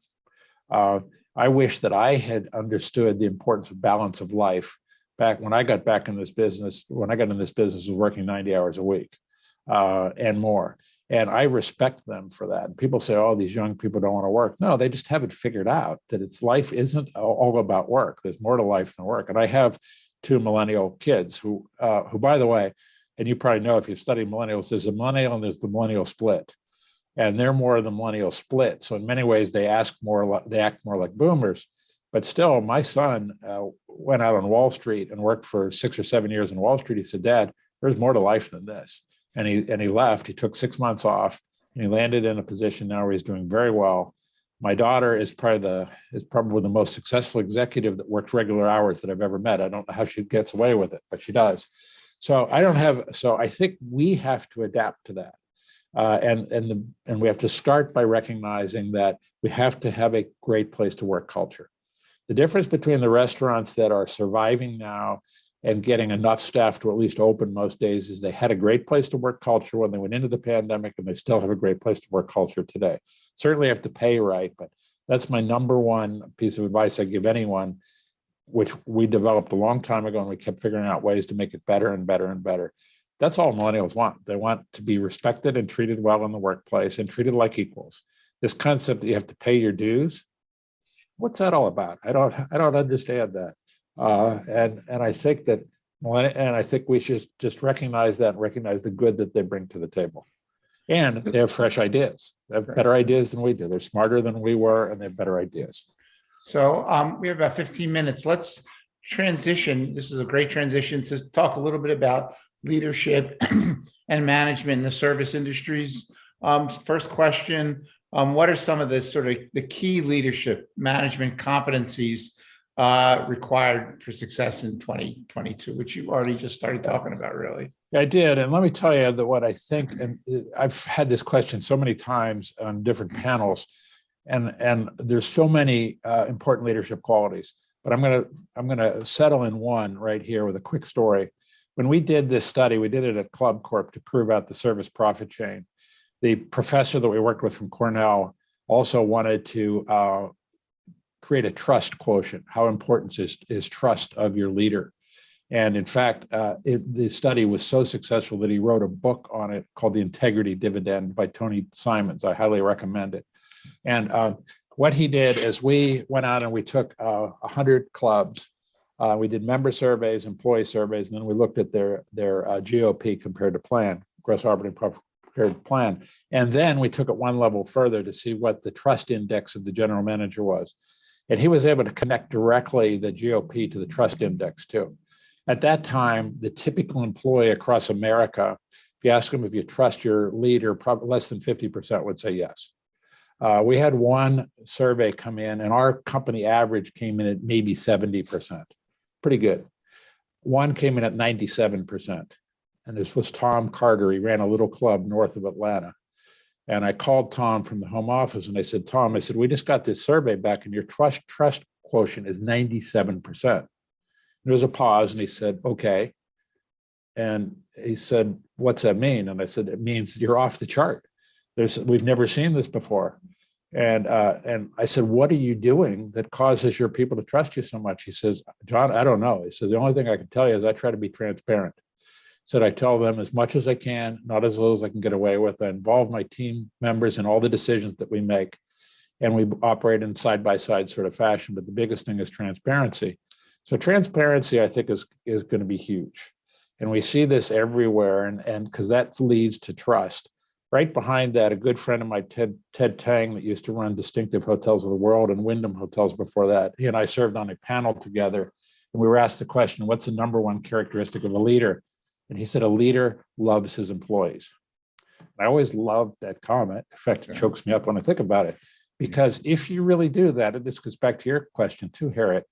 I wish that I had understood the importance of balance of life back when I got back in this business. When I got in this business, I was working 90 hours a week and more. And I respect them for that. And people say, oh, these young people don't want to work. No, they just haven't figured out that life isn't all about work. There's more to life than work. And I have 2 millennial kids who, by the way, and you probably know if you've studied millennials, there's a millennial and there's the millennial split. And they're more of the millennial split. So in many ways, they act more like boomers. But still, my son went out on Wall Street and worked for 6 or 7 years on Wall Street. He said, Dad, there's more to life than this. And he left. He took 6 months off and he landed in a position now where he's doing very well. My daughter is probably the most successful executive that works regular hours that I've ever met. I don't know how she gets away with it, but she does. So I think we have to adapt to that. And we have to start by recognizing that we have to have a great place to work culture. The difference between the restaurants that are surviving now and getting enough staff to at least open most days is they had a great place to work culture when they went into the pandemic, and they still have a great place to work culture today. Certainly have to pay right, but that's my number one piece of advice I give anyone, which we developed a long time ago, and we kept figuring out ways to make it better and better and better. That's all millennials want. They want to be respected and treated well in the workplace and treated like equals. This concept that you have to pay your dues, what's that all about? I don't understand that. And I think that, and I think we should just recognize that and recognize the good that they bring to the table. And they have fresh ideas. They have better ideas than we do. They're smarter than we were, and they have better ideas. So we have about 15 minutes. Let's transition. This is a great transition to talk a little bit about leadership and management in the service industries. First question, what are some of the sort of the key leadership management competencies required for success in 2022, which you already just started talking about, really? I did. And let me tell you that what I think, and I've had this question so many times on different panels, and there's so many important leadership qualities, but I'm gonna settle in one right here with a quick story. When we did this study, we did it at Club Corp to prove out the service profit chain. The professor that we worked with from Cornell also wanted to create a trust quotient. How important is trust of your leader? And in fact, the study was so successful that he wrote a book on it called The Integrity Dividend by Tony Simons. I highly recommend it. And what he did is we went out and we took 100 clubs. We did member surveys, employee surveys, and then we looked at their GOP compared to plan, gross operating profit compared to plan. And then we took it one level further to see what the trust index of the general manager was. And he was able to connect directly the GOP to the trust index too. At that time, the typical employee across America, if you ask them if you trust your leader, probably less than 50% would say yes. We had one survey come in and our company average came in at maybe 70%. Pretty good. One came in at 97%. And this was Tom Carter. He ran a little club north of Atlanta. And I called Tom from the home office and I said, Tom, I said, we just got this survey back and your trust quotient is 97%. There was a pause and he said, okay. And he said, what's that mean? And I said, it means you're off the chart. We've never seen this before. And I said, what are you doing that causes your people to trust you so much? He says, John, I don't know. He says, the only thing I can tell you is I try to be transparent. He said, I tell them as much as I can, not as little as I can get away with. I involve my team members in all the decisions that we make. And we operate in side-by-side sort of fashion. But the biggest thing is transparency. So transparency, I think, is going to be huge. And we see this everywhere, and because that leads to trust. Right behind that, a good friend of mine, Ted Tang, that used to run Distinctive Hotels of the World and Wyndham Hotels before that, he and I served on a panel together, and we were asked the question, what's the number one characteristic of a leader? And he said, a leader loves his employees. I always loved that comment. In fact, it chokes me up when I think about it, because if you really do that, and this goes back to your question too, Harriet,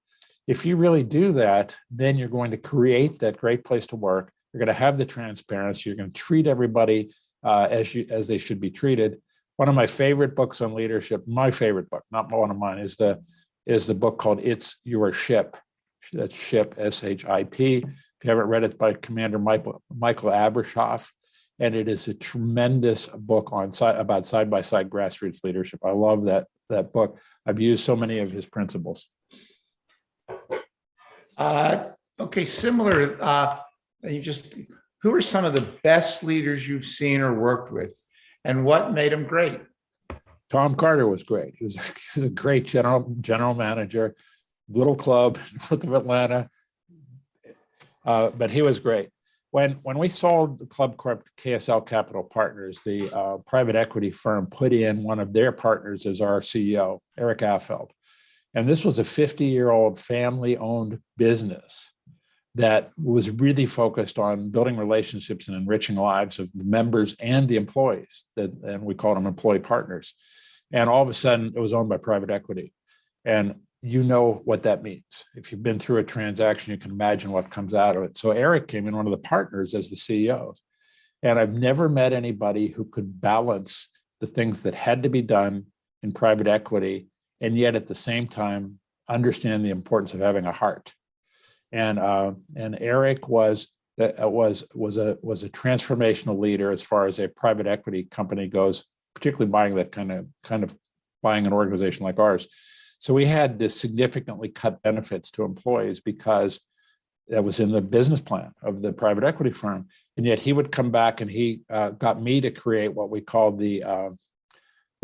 if you really do that, then you're going to create that great place to work. You're going to have the transparency. You're going to treat everybody as they should be treated. One of my favorite books on leadership, my favorite book, not one of mine, is the book called It's Your Ship. That's Ship, S-H-I-P. If you haven't read it, by Commander Michael Abrashoff, and it is a tremendous book about side-by-side grassroots leadership. I love that book. I've used so many of his principles. Okay, similar. Who are some of the best leaders you've seen or worked with, and what made them great? Tom Carter was great. He was a great general manager, little club north of Atlanta, but he was great. When we sold the Club Corp to KSL Capital Partners, the private equity firm put in one of their partners as our CEO, Eric Affeld. And this was a 50-year-old family-owned business that was really focused on building relationships and enriching the lives of the members and the employees, and we called them employee partners. And all of a sudden, it was owned by private equity. And you know what that means. If you've been through a transaction, you can imagine what comes out of it. So Eric came in, one of the partners, as the CEO. And I've never met anybody who could balance the things that had to be done in private equity and yet at the same time understand the importance of having a heart. And Eric was a transformational leader as far as a private equity company goes, particularly buying that kind of buying an organization like ours. So we had to significantly cut benefits to employees because that was in the business plan of the private equity firm. And yet he would come back and he got me to create what we called the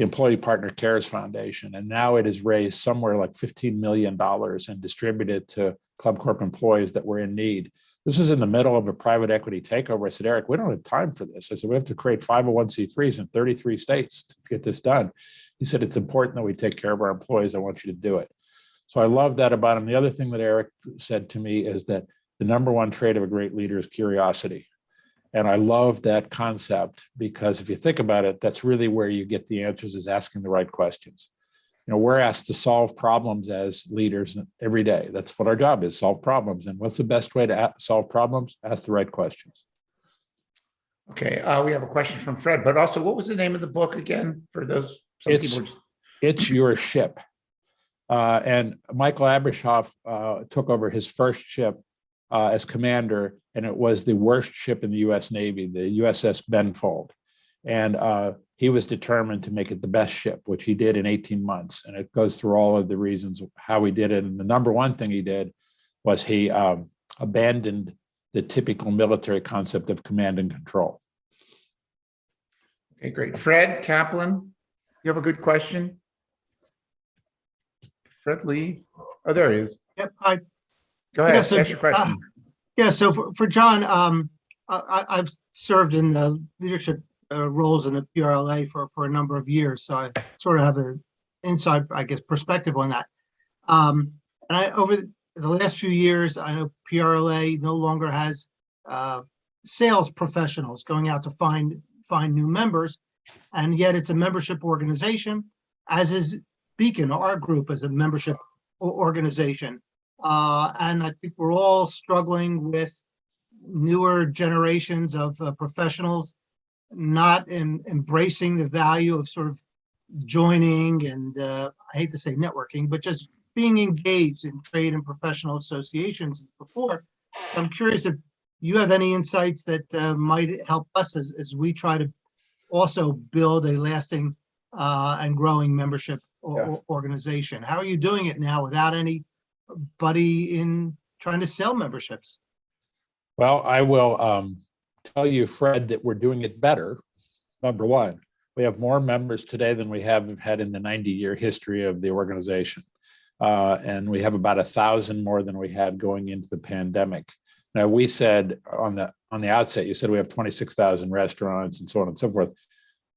the Employee Partner Cares Foundation. And now it has raised somewhere like $15 million and distributed to Club Corp employees that were in need. This is in the middle of a private equity takeover. I said, Eric, we don't have time for this. I said, we have to create 501c3s in 33 states to get this done. He said, it's important that we take care of our employees. I want you to do it. So I love that about him. The other thing that Eric said to me is that the number one trait of a great leader is curiosity. And I love that concept because if you think about it, that's really where you get the answers, is asking the right questions. You know, we're asked to solve problems as leaders every day. That's what our job is, solve problems. And what's the best way to solve problems? Ask the right questions. Okay, we have a question from Fred, but also what was the name of the book again for those? It's Your Ship. And Michael Abrashoff took over his first ship as commander, and it was the worst ship in the U.S. Navy, the USS Benfold. And he was determined to make it the best ship, which he did in 18 months. And it goes through all of the reasons how he did it. And the number one thing he did was he abandoned the typical military concept of command and control. Okay, great. Fred Kaplan, you have a good question? Fred Lee. Oh, there he is. Yep. Go ahead, so, ask your question. So for John, I've served in leadership roles in the PRLA for a number of years, so I sort of have an inside, I guess, perspective on that. And over the last few years, I know PRLA no longer has sales professionals going out to find new members, and yet it's a membership organization, as is Beacon, our group, as a membership organization. And I think we're all struggling with newer generations of professionals not embracing the value of sort of joining and I hate to say networking, but just being engaged in trade and professional associations before. So I'm curious if you have any insights that might help us as we try to also build a lasting and growing membership organization. How are you doing it now without anybody in trying to sell memberships? Well, I will tell you, Fred, that we're doing it better. Number one, we have more members today than we have had in the 90-year history of the organization. And we have about 1,000 more than we had going into the pandemic. Now, we said on the outset, you said we have 26,000 restaurants and so on and so forth.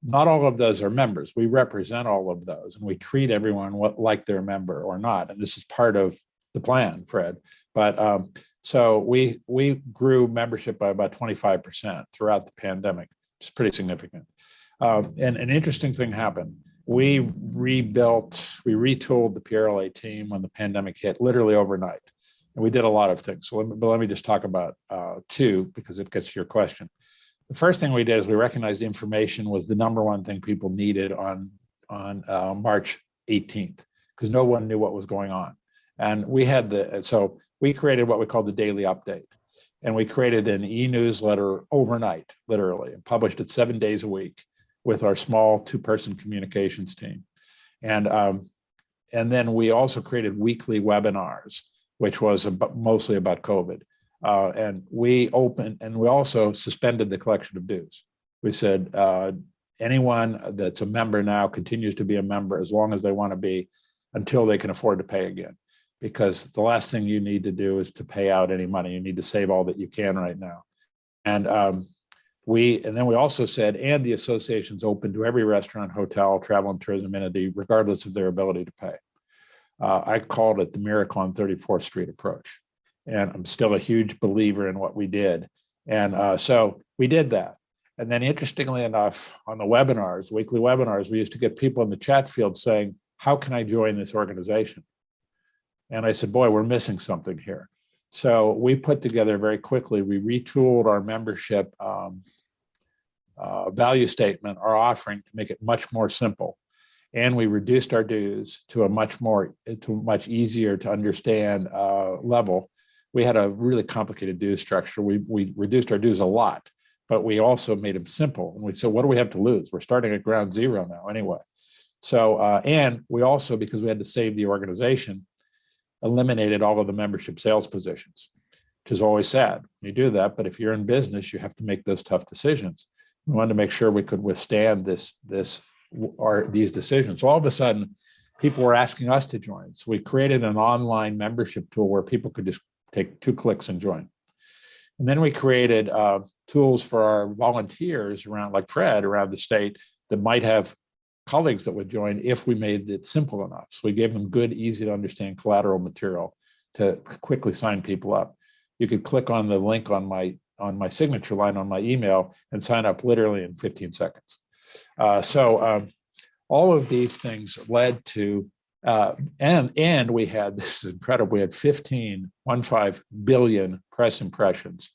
Not all of those are members. We represent all of those, and we treat everyone like they're a member or not. And this is part of the plan, Fred. But so we grew membership by about 25% throughout the pandemic, which is pretty significant. And an interesting thing happened. We retooled the PRLA team when the pandemic hit, literally overnight. And we did a lot of things. So let me just talk about two, because it gets to your question. The first thing we did is we recognized information was the number one thing people needed on March 18th, because no one knew what was going on. And so we created what we call the daily update. And we created an e-newsletter overnight, literally, and published it 7 days a week with our small 2-person communications team. And then we also created weekly webinars, which was mostly about COVID. And we also suspended the collection of dues. We said, anyone that's a member now continues to be a member as long as they want to be, until they can afford to pay again. Because the last thing you need to do is to pay out any money. You need to save all that you can right now. And then we also said, and the association's open to every restaurant, hotel, travel and tourism entity, regardless of their ability to pay. I called it the Miracle on 34th Street approach. And I'm still a huge believer in what we did. And so we did that. And then interestingly enough, on the webinars, weekly webinars, we used to get people in the chat field saying, how can I join this organization? And I said, boy, we're missing something here. So we put together very quickly, we retooled our membership value statement, our offering, to make it much more simple. And we reduced our dues to a much easier to understand level. We had a really complicated dues structure. We reduced our dues a lot, but we also made them simple. And we said, what do we have to lose? We're starting at ground zero now anyway. So, and we also, because we had to save the organization, eliminated all of the membership sales positions, which is always sad. You do that, but if you're in business, you have to make those tough decisions. We wanted to make sure we could withstand this are these decisions. So all of a sudden, people were asking us to join. So we created an online membership tool where people could just take 2 clicks and join. And then we created tools for our volunteers around, like Fred, around the state that might have colleagues that would join if we made it simple enough. So we gave them good, easy to understand collateral material to quickly sign people up. You could click on the link on my signature line on my email and sign up literally in 15 seconds. All of these things led to, and we had, this is incredible, we had 15 billion press impressions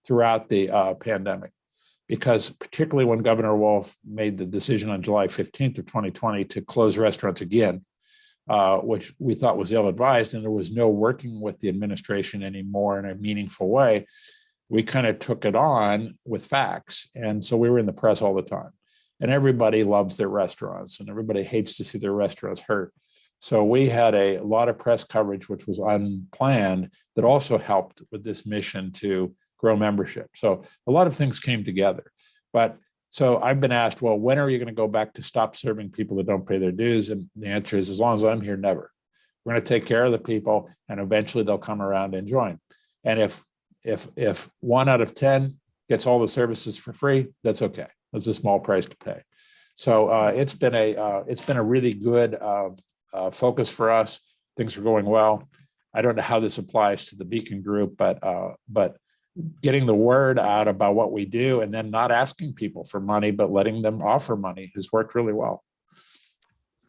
throughout the pandemic, because particularly when Governor Wolf made the decision on July 15th of 2020 to close restaurants again, which we thought was ill-advised, and there was no working with the administration anymore in a meaningful way, we kind of took it on with facts. And so we were in the press all the time. And everybody loves their restaurants, and everybody hates to see their restaurants hurt. So we had a lot of press coverage, which was unplanned, that also helped with this mission to grow membership. So a lot of things came together. But so I've been asked, well, when are you going to go back to stop serving people that don't pay their dues? And the answer is, as long as I'm here, never. We're going to take care of the people, and eventually they'll come around and join. And if 1 out of 10 gets all the services for free, that's okay. That's a small price to pay. So it's been a really good focus for us. Things are going well. I don't know how this applies to the Beacon Group, but getting the word out about what we do, and then not asking people for money, but letting them offer money, has worked really well.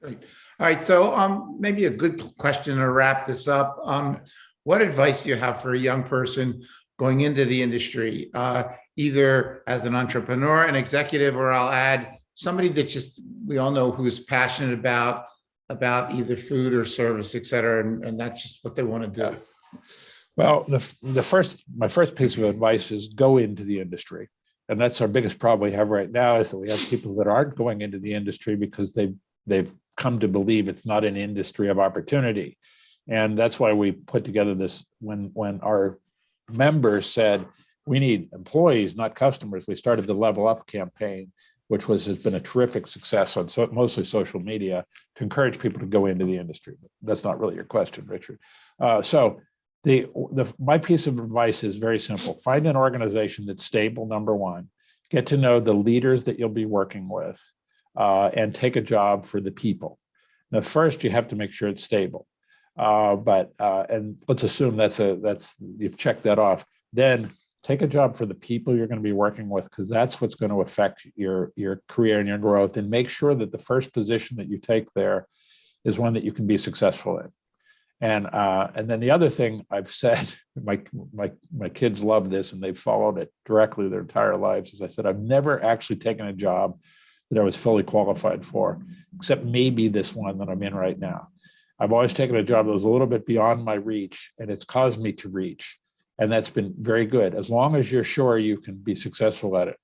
Great. All right. So maybe a good question to wrap this up. What advice do you have for a young person going into the industry, either as an entrepreneur, an executive, or I'll add somebody that just, we all know, who's passionate about either food or service, et cetera, and that's just what they want to do? Well, my first piece of advice is go into the industry. And that's our biggest problem we have right now, is that we have people that aren't going into the industry because they've come to believe it's not an industry of opportunity. And that's why we put together this, when our members said, we need employees, not customers, we started the Level Up campaign, which has been a terrific success on mostly social media, to encourage people to go into the industry. But that's not really your question, Richard. My piece of advice is very simple. Find an organization that's stable, number one. Get to know the leaders that you'll be working with, and take a job for the people. Now, first, you have to make sure it's stable. And let's assume you've checked that off. Then take a job for the people you're going to be working with, because that's what's going to affect your career and your growth. And make sure that the first position that you take there is one that you can be successful in. And then the other thing I've said, my kids love this, and they've followed it directly their entire lives, is I said, I've never actually taken a job that I was fully qualified for, except maybe this one that I'm in right now. I've always taken a job that was a little bit beyond my reach, and it's caused me to reach. And that's been very good, as long as you're sure you can be successful at it.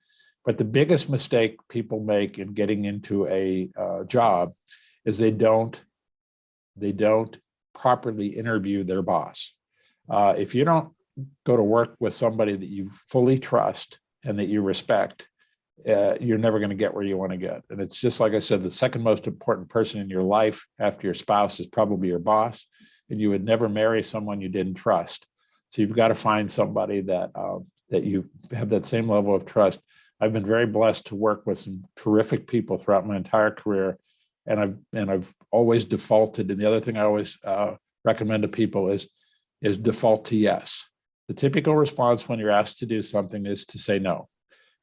But the biggest mistake people make in getting into a job is they don't properly interview their boss. If you don't go to work with somebody that you fully trust and that you respect, you're never going to get where you want to get. And it's just like I said, the second most important person in your life after your spouse is probably your boss. And you would never marry someone you didn't trust. So you've got to find somebody that you have that same level of trust. I've been very blessed to work with some terrific people throughout my entire career, and I've always defaulted. And the other thing I always recommend to people is default to yes. The typical response when you're asked to do something is to say no,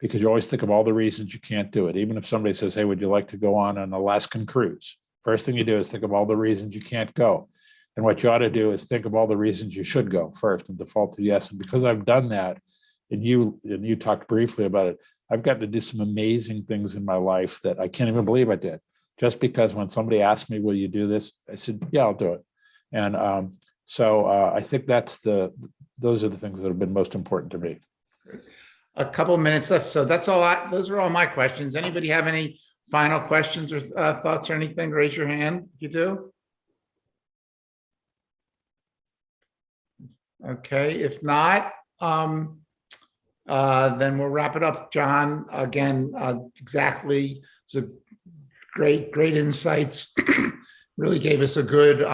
because you always think of all the reasons you can't do it. Even if somebody says, hey, would you like to go on an Alaskan cruise? First thing you do is think of all the reasons you can't go. And what you ought to do is think of all the reasons you should go first and default to yes. And because I've done that, and you talked briefly about it, I've gotten to do some amazing those in my life that I can't even believe I did. Just because when somebody asked me, will you do this? I said, yeah, I'll do it. And I think those are the things that have been most important to me. A couple of minutes left. So that's all. Those are all my questions. Anybody have any final questions or thoughts or anything? Raise your hand if you do. Okay, if not, then we'll wrap it up. John, again, exactly, it's a great insights. Really gave us a good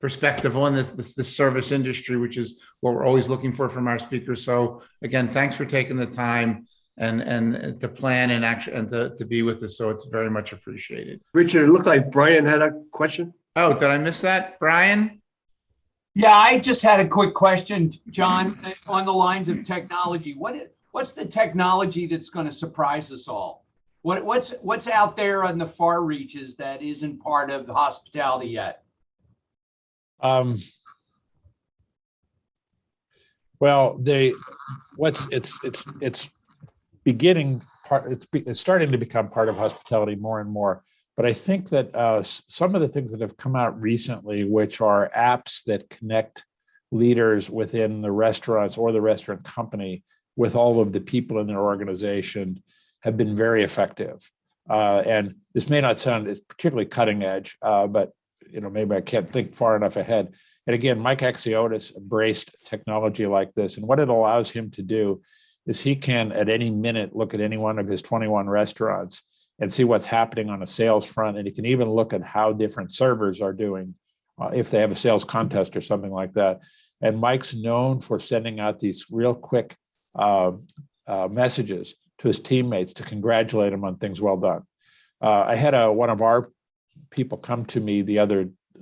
perspective on this service industry, which is what we're always looking for from our speakers. So again, thanks for taking the time and to plan and action and to be with us. So it's very much appreciated. Richard, it looked like Brian had a question. Oh, did I miss that, Brian? Yeah, I just had a quick question, John, on the lines of technology. What's the technology that's going to surprise us all? What's out there on the far reaches that isn't part of the hospitality yet? Well, it's beginning part. It's starting to become part of hospitality more and more. But I think that some of the things that have come out recently, which are apps that connect leaders within the restaurants or the restaurant company with all of the people in their organization, have been very effective. And this may not sound as particularly cutting edge, but maybe I can't think far enough ahead. And again, Mike Axiotis embraced technology like this. And what it allows him to do is he can at any minute look at any one of his 21 restaurants and see what's happening on a sales front. And he can even look at how different servers are doing if they have a sales contest or something like that. And Mike's known for sending out these real quick messages to his teammates to congratulate him on things well done. I had one of our people come to me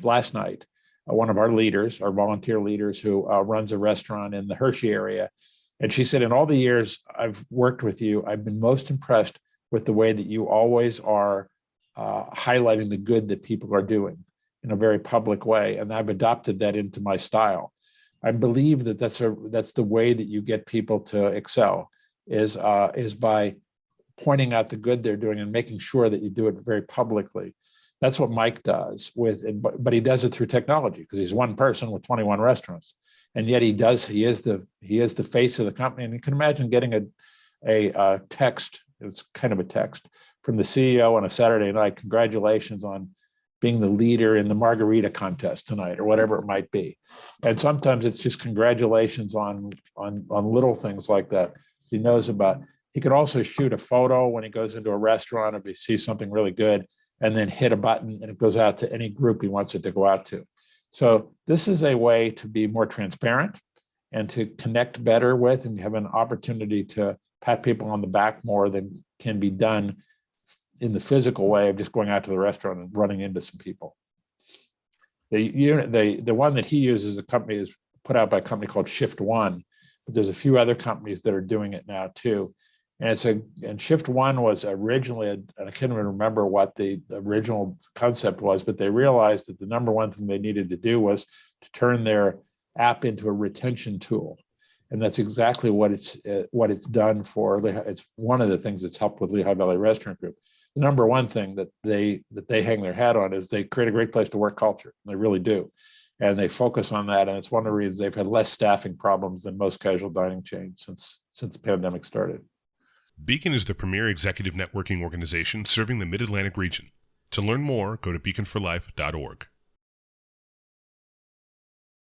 last night, one of our leaders, our volunteer leaders who runs a restaurant in the Hershey area. And she said, in all the years I've worked with you, I've been most impressed with the way that you always are highlighting the good that people are doing in a very public way. And I've adopted that into my style. I believe that that's the way that you get people to excel is by pointing out the good they're doing and making sure that you do it very publicly. That's what Mike does but he does it through technology because he's one person with 21 restaurants. And yet he is the face of the company. And you can imagine getting a text, it's kind of a text from the CEO on a Saturday night, congratulations on being the leader in the margarita contest tonight or whatever it might be. And sometimes it's just congratulations on little things like that he knows about. He could also shoot a photo when he goes into a restaurant if he sees something really good and then hit a button and it goes out to any group he wants it to go out to. So this is a way to be more transparent and to connect better with and have an opportunity to pat people on the back more than can be done in the physical way of just going out to the restaurant and running into some people. The one that he uses, a company is put out by a company called Shift One, but there's a few other companies that are doing it now too. And Shift One was originally, and I can't even remember what the original concept was, but they realized that the number one thing they needed to do was to turn their app into a retention tool. And that's exactly what it's done for. It's one of the things that's helped with Lehigh Valley Restaurant Group. The number one thing that they hang their hat on is they create a great place to work culture. They really do. And they focus on that. And it's one of the reasons they've had less staffing problems than most casual dining chains since the pandemic started. Beacon is the premier executive networking organization serving the Mid-Atlantic region. To learn more, go to beaconforlife.org.